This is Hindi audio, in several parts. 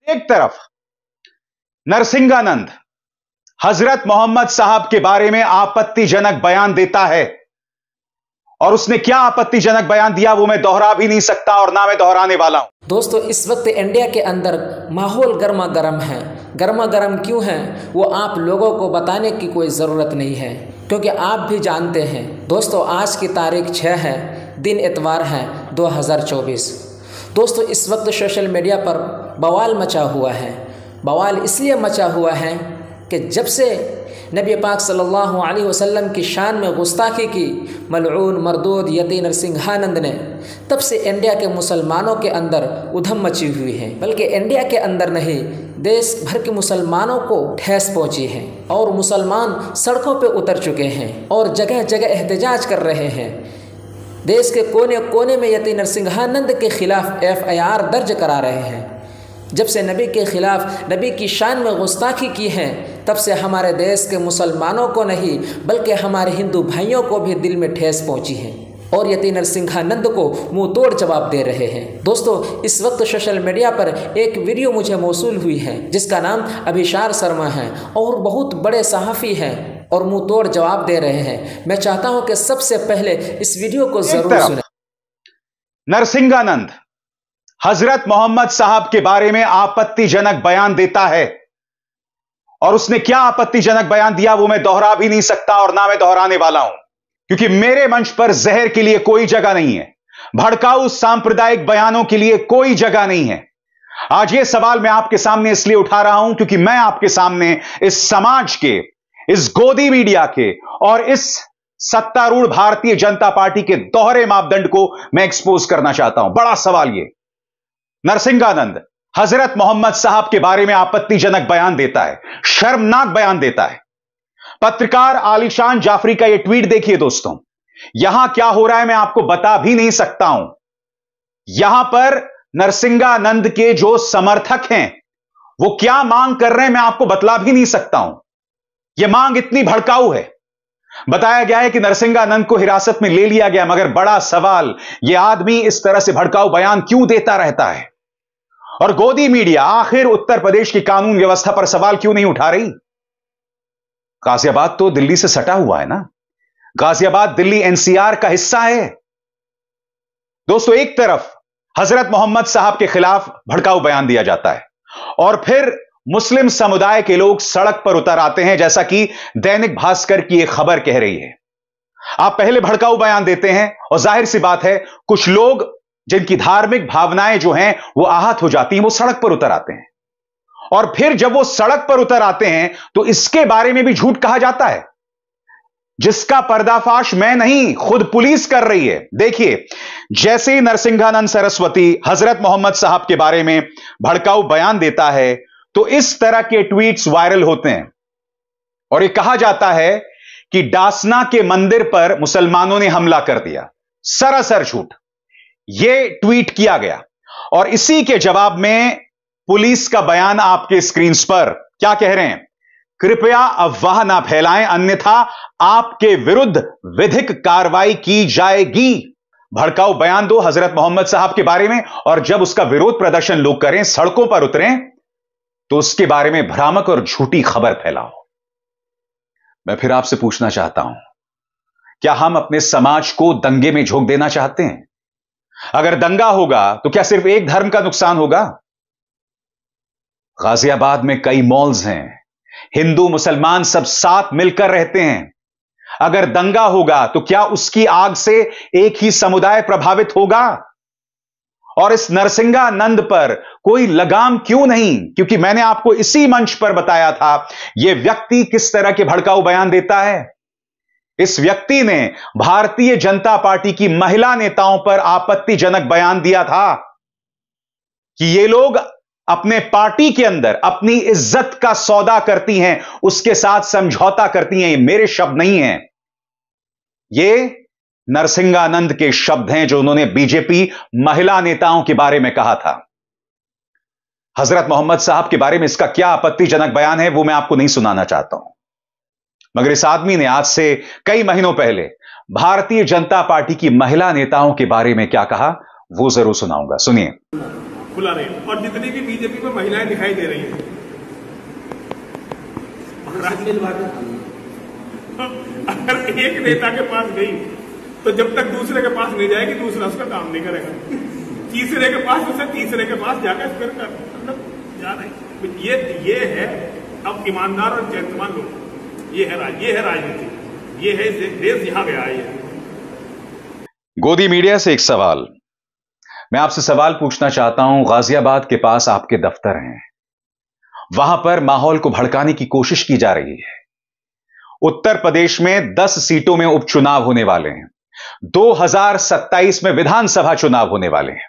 एक तरफ नरसिंहानंद हजरत मोहम्मद साहब के बारे में आपत्तिजनक बयान देता है, और उसने क्या आपत्तिजनक बयान दिया वो मैं दोहरा भी नहीं सकता और ना मैं दोहराने वाला हूं। दोस्तों, इस वक्त इंडिया के अंदर माहौल गर्मा गर्म है। गर्मा गर्म क्यों है वो आप लोगों को बताने की कोई ज़रूरत नहीं है, क्योंकि आप भी जानते हैं। दोस्तों, आज की तारीख 6 है, दिन इतवार है 2024। दोस्तों, इस वक्त सोशल मीडिया पर बवाल मचा हुआ है। बवाल इसलिए मचा हुआ है कि जब से नबी पाक सल्लल्लाहु अलैहि वसल्लम की शान में गुस्ताखी की मलऊन मरदूद यती नरसिंहानंद ने, तब से इंडिया के मुसलमानों के अंदर उधम मची हुई है। बल्कि इंडिया के अंदर नहीं, देश भर के मुसलमानों को ठेस पहुंची है और मुसलमान सड़कों पे उतर चुके हैं और जगह जगह एहतजाज कर रहे हैं। देश के कोने कोने में यती नरसिंहानंद के खिलाफ FIR दर्ज करा रहे हैं। जब से नबी के ख़िलाफ़, नबी की शान में गुस्ताखी की है, तब से हमारे देश के मुसलमानों को नहीं बल्कि हमारे हिंदू भाइयों को भी दिल में ठेस पहुंची है और यती नरसिंहानंद को मुंह तोड़ जवाब दे रहे हैं। दोस्तों, इस वक्त सोशल मीडिया पर एक वीडियो मुझे मौसूल हुई है जिसका नाम अभिशार शर्मा है और बहुत बड़े सहाफ़ी हैं और मुंह तोड़ जवाब दे रहे हैं। मैं चाहता हूं कि सबसे पहले इस वीडियो को ज़रूर सुनें। नरसिंहानंद हजरत मोहम्मद साहब के बारे में आपत्तिजनक बयान देता है, और उसने क्या आपत्तिजनक बयान दिया वो मैं दोहरा भी नहीं सकता और ना मैं दोहराने वाला हूं, क्योंकि मेरे मंच पर जहर के लिए कोई जगह नहीं है, भड़काऊ सांप्रदायिक बयानों के लिए कोई जगह नहीं है। आज यह सवाल मैं आपके सामने इसलिए उठा रहा हूं क्योंकि मैं आपके सामने इस समाज के, इस गोदी मीडिया के और इस सत्तारूढ़ भारतीय जनता पार्टी के दोहरे मापदंड को मैं एक्सपोज करना चाहता हूं। बड़ा सवाल यह, नरसिंहानंद हजरत मोहम्मद साहब के बारे में आपत्तिजनक बयान देता है, शर्मनाक बयान देता है। पत्रकार आलिशान जाफरी का यह ट्वीट देखिए दोस्तों। यहां क्या हो रहा है मैं आपको बता भी नहीं सकता हूं। यहां पर नरसिंहानंद के जो समर्थक हैं वो क्या मांग कर रहे हैं मैं आपको बतला भी नहीं सकता हूं। यह मांग इतनी भड़काऊ है। बताया गया है कि नरसिंहानंद को हिरासत में ले लिया गया, मगर बड़ा सवाल, यह आदमी इस तरह से भड़काऊ बयान क्यों देता रहता है? और गोदी मीडिया आखिर उत्तर प्रदेश की कानून व्यवस्था पर सवाल क्यों नहीं उठा रही? गाजियाबाद तो दिल्ली से सटा हुआ है ना, गाजियाबाद दिल्ली NCR का हिस्सा है। दोस्तों, एक तरफ हजरत मोहम्मद साहब के खिलाफ भड़काऊ बयान दिया जाता है और फिर मुस्लिम समुदाय के लोग सड़क पर उतर आते हैं, जैसा कि दैनिक भास्कर की एक खबर कह रही है। आप पहले भड़काऊ बयान देते हैं और जाहिर सी बात है कुछ लोग जिनकी धार्मिक भावनाएं जो हैं वो आहत हो जाती हैं, वो सड़क पर उतर आते हैं, और फिर जब वो सड़क पर उतर आते हैं तो इसके बारे में भी झूठ कहा जाता है, जिसका पर्दाफाश मैं नहीं खुद पुलिस कर रही है। देखिए, जैसे ही नरसिंहानंद सरस्वती हजरत मोहम्मद साहब के बारे में भड़काऊ बयान देता है तो इस तरह के ट्वीट्स वायरल होते हैं और यह कहा जाता है कि डासना के मंदिर पर मुसलमानों ने हमला कर दिया। सरासर झूठ यह ट्वीट किया गया, और इसी के जवाब में पुलिस का बयान आपके स्क्रीन पर क्या कह रहे हैं? कृपया अफवाह ना फैलाएं, अन्यथा आपके विरुद्ध विधिक कार्रवाई की जाएगी। भड़काऊ बयान दो हजरत मोहम्मद साहब के बारे में, और जब उसका विरोध प्रदर्शन लोग करें, सड़कों पर उतरें, तो उसके बारे में भ्रामक और झूठी खबर फैलाओ। मैं फिर आपसे पूछना चाहता हूं, क्या हम अपने समाज को दंगे में झोंक देना चाहते हैं? अगर दंगा होगा तो क्या सिर्फ एक धर्म का नुकसान होगा? गाजियाबाद में कई मॉल्स हैं, हिंदू मुसलमान सब साथ मिलकर रहते हैं। अगर दंगा होगा तो क्या उसकी आग से एक ही समुदाय प्रभावित होगा? और इस नरसिंहानंद पर कोई लगाम क्यों नहीं? क्योंकि मैंने आपको इसी मंच पर बताया था यह व्यक्ति किस तरह के भड़काऊ बयान देता है। इस व्यक्ति ने भारतीय जनता पार्टी की महिला नेताओं पर आपत्तिजनक बयान दिया था कि ये लोग अपने पार्टी के अंदर अपनी इज्जत का सौदा करती हैं, उसके साथ समझौता करती हैं। ये मेरे शब्द नहीं हैं, ये नरसिंहानंद के शब्द हैं जो उन्होंने बीजेपी महिला नेताओं के बारे में कहा था। हजरत मोहम्मद साहब के बारे में इसका क्या आपत्तिजनक बयान है वो मैं आपको नहीं सुनाना चाहता हूं, मगर इस आदमी ने आज से कई महीनों पहले भारतीय जनता पार्टी की महिला नेताओं के बारे में क्या कहा वो जरूर सुनाऊंगा। सुनिए। बुला रहे हैं। और जितनी भी बीजेपी में महिलाएं दिखाई दे रही हैं, अगर एक नेता के पास गई तो जब तक दूसरे के पास नहीं जाएगी दूसरा उसका काम नहीं करेगा, तीसरे के पास उसे तीसरे के पास जाकर फिर मतलब जा रहे। ये है अब ईमानदार और चरित्रवान लोग, ये है राजनीति, ये है देश यहाँ गया है। गोदी मीडिया से एक सवाल, मैं आपसे सवाल पूछना चाहता हूं। गाजियाबाद के पास आपके दफ्तर हैं, वहां पर माहौल को भड़काने की कोशिश की जा रही है। उत्तर प्रदेश में 10 सीटों में उपचुनाव होने वाले हैं, 2027 में विधानसभा चुनाव होने वाले हैं।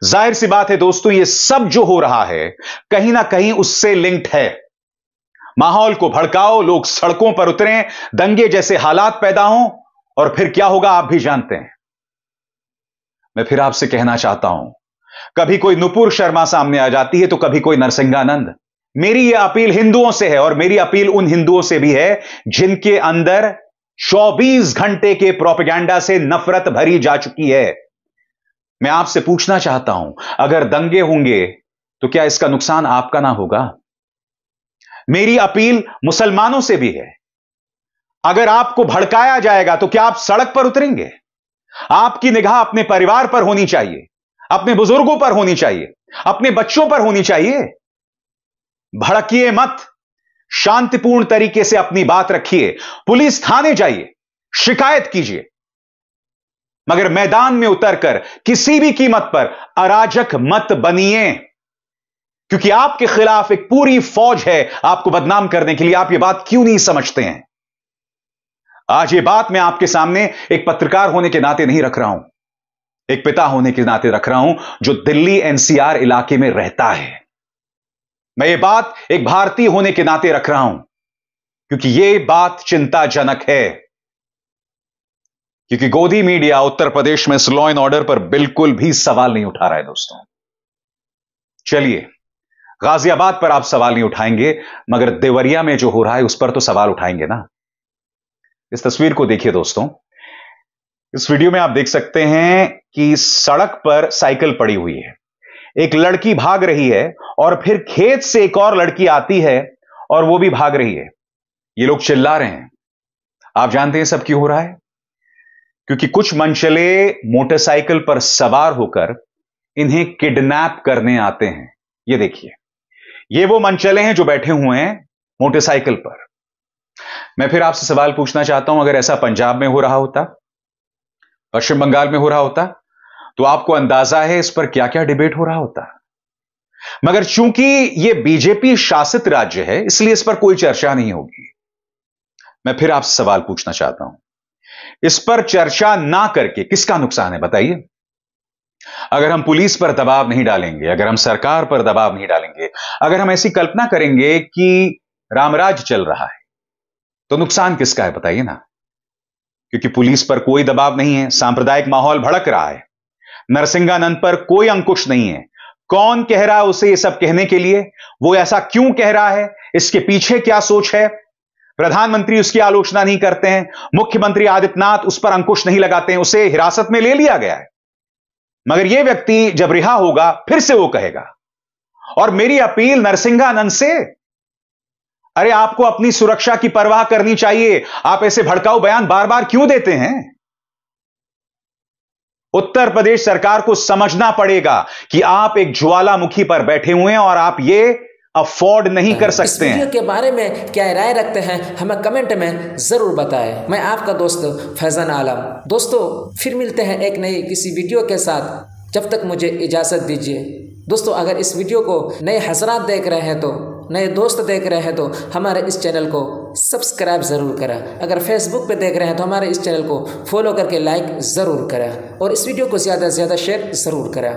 जाहिर सी बात है दोस्तों, यह सब जो हो रहा है कहीं ना कहीं उससे लिंक्ड है। माहौल को भड़काओ, लोग सड़कों पर उतरें, दंगे जैसे हालात पैदा हों, और फिर क्या होगा आप भी जानते हैं। मैं फिर आपसे कहना चाहता हूं, कभी कोई नुपुर शर्मा सामने आ जाती है तो कभी कोई नरसिंहानंद। मेरी यह अपील हिंदुओं से है, और मेरी अपील उन हिंदुओं से भी है जिनके अंदर 24 घंटे के प्रोपेगेंडा से नफरत भरी जा चुकी है। मैं आपसे पूछना चाहता हूं, अगर दंगे होंगे तो क्या इसका नुकसान आपका ना होगा? मेरी अपील मुसलमानों से भी है, अगर आपको भड़काया जाएगा तो क्या आप सड़क पर उतरेंगे? आपकी निगाह अपने परिवार पर होनी चाहिए, अपने बुजुर्गों पर होनी चाहिए, अपने बच्चों पर होनी चाहिए। भड़किए मत, शांतिपूर्ण तरीके से अपनी बात रखिए, पुलिस थाने जाइए, शिकायत कीजिए, मगर मैदान में उतरकर किसी भी कीमत पर अराजक मत बनिए, क्योंकि आपके खिलाफ एक पूरी फौज है आपको बदनाम करने के लिए। आप ये बात क्यों नहीं समझते हैं? आज ये बात मैं आपके सामने एक पत्रकार होने के नाते नहीं रख रहा हूं, एक पिता होने के नाते रख रहा हूं जो दिल्ली एनसीआर इलाके में रहता है। मैं ये बात एक भारतीय होने के नाते रख रहा हूं, क्योंकि ये बात चिंताजनक है, क्योंकि गोदी मीडिया उत्तर प्रदेश में इस लॉ एंड ऑर्डर पर बिल्कुल भी सवाल नहीं उठा रहा है दोस्तों। चलिए, गाजियाबाद पर आप सवाल नहीं उठाएंगे, मगर देवरिया में जो हो रहा है उस पर तो सवाल उठाएंगे ना। इस तस्वीर को देखिए दोस्तों, इस वीडियो में आप देख सकते हैं कि सड़क पर साइकिल पड़ी हुई है, एक लड़की भाग रही है, और फिर खेत से एक और लड़की आती है और वो भी भाग रही है। ये लोग चिल्ला रहे हैं। आप जानते हैं सब क्यों हो रहा है? क्योंकि कुछ मनचले मोटरसाइकिल पर सवार होकर इन्हें किडनैप करने आते हैं। ये देखिए, ये वो मनचले हैं जो बैठे हुए हैं मोटरसाइकिल पर। मैं फिर आपसे सवाल पूछना चाहता हूं, अगर ऐसा पंजाब में हो रहा होता, पश्चिम बंगाल में हो रहा होता, तो आपको अंदाजा है इस पर क्या क्या डिबेट हो रहा होता। मगर चूंकि यह बीजेपी शासित राज्य है, इसलिए इस पर कोई चर्चा नहीं होगी। मैं फिर आपसे सवाल पूछना चाहता हूं, इस पर चर्चा ना करके किसका नुकसान है बताइए? अगर हम पुलिस पर दबाव नहीं डालेंगे, अगर हम सरकार पर दबाव नहीं डालेंगे, अगर हम ऐसी कल्पना करेंगे कि रामराज चल रहा है, तो नुकसान किसका है बताइए ना? क्योंकि पुलिस पर कोई दबाव नहीं है, सांप्रदायिक माहौल भड़क रहा है, नरसिंहानंद पर कोई अंकुश नहीं है। कौन कह रहा है उसे यह सब कहने के लिए? वो ऐसा क्यों कह रहा है? इसके पीछे क्या सोच है? प्रधानमंत्री उसकी आलोचना नहीं करते हैं, मुख्यमंत्री आदित्यनाथ उस पर अंकुश नहीं लगाते हैं, उसे हिरासत में ले लिया गया है। मगर यह व्यक्ति जब रिहा होगा फिर से वो कहेगा। और मेरी अपील नरसिंहानंद से, अरे आपको अपनी सुरक्षा की परवाह करनी चाहिए, आप ऐसे भड़काऊ बयान बार बार क्यों देते हैं? उत्तर प्रदेश सरकार को समझना पड़ेगा कि आप एक ज्वालामुखी पर बैठे हुए हैं और आप ये अफोर्ड नहीं कर सकते हैं। इस वीडियो के बारे में क्या राय रखते हैं हमें कमेंट में जरूर बताएं। मैं आपका दोस्त फैजान आलम। दोस्तों, फिर मिलते हैं एक नई किसी वीडियो के साथ, जब तक मुझे इजाज़त दीजिए। दोस्तों, अगर इस वीडियो को नए हजरात देख रहे हैं, तो नए दोस्त देख रहे हैं, तो हमारे इस चैनल को सब्सक्राइब ज़रूर करें। अगर फेसबुक पे देख रहे हैं तो हमारे इस चैनल को फॉलो करके लाइक ज़रूर करें, और इस वीडियो को ज़्यादा से ज़्यादा शेयर ज़रूर करें।